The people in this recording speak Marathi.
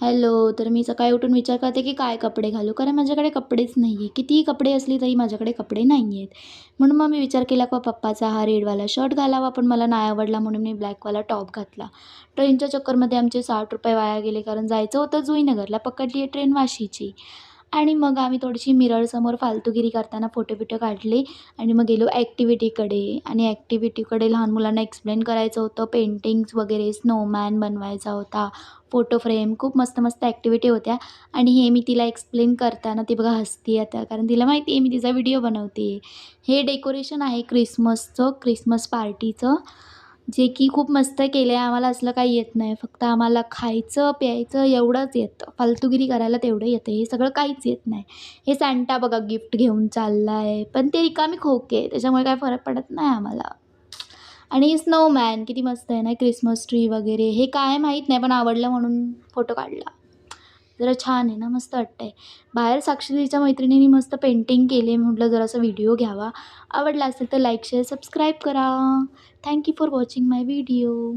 हॅलो. तर मी सकाळी उठून विचार करते की काय कपडे घालू? कारण माझ्याकडे कपडेच नाही आहे. कितीही कपडे असली तरी माझ्याकडे कपडे नाही आहेत. म्हणून मग मी विचार केला की पप्पाचा हा रेडवाला शर्ट घालावा, पण मला नाही आवडला म्हणून मी ब्लॅकवाला टॉप घातला. ट्रेनच्या चक्करमध्ये आमचे ₹60 वाया गेले, कारण जायचं होतं जुईनगरला, पकडली आहे ट्रेन वाशीची. आणि मग आम्ही थोडीशी मिररसमोर फालतूगिरी करताना फोटो-बिटो काढले आणि मग गेलो ॲक्टिव्हिटीकडे. आणि ॲक्टिव्हिटीकडे लहान मुलांना एक्सप्लेन करायचं होतं. पेंटिंग्स वगैरे, स्नोमॅन बनवायचा होता, फोटो फ्रेम, खूप मस्त-मस्त ॲक्टिव्हिटी होत्या. आणि हे मी तिला एक्सप्लेन करताना ती बघा हसते आता, कारण तिला माहिती आहे मी तिचा व्हिडिओ बनवते. हे डेकोरेशन आहे क्रिसमसचं, क्रिसमस पार्टीचं, जे की खूप मस्त केलं आहे. आम्हाला असलं काही येत नाही. फक्त आम्हाला खायचं, प्यायचं एवढंच येतं. फालतूगिरी करायला तेवढं येतं. हे सगळं काहीच येत नाही. हे सांटा बघा गिफ्ट घेऊन चालला आहे, पण ते रिकामी खोके आहे. त्याच्यामुळे काही फरक पडत नाही आम्हाला. आणि स्नोमॅन किती मस्त आहे ना, क्रिसमस ट्री वगैरे. हे काय माहीत नाही, पण आवडलं म्हणून फोटो काढला. जरा छान आहे ना, मस्त वाटतंय. बाहेर साक्षीदीच्या मैत्रिणींनी मस्त पेंटिंग केले. म्हटलं जरासा व्हिडिओ घ्यावा. आवडला असेल तर लाईक, शेअर, सबस्क्राईब करा. Thank you for watching my video.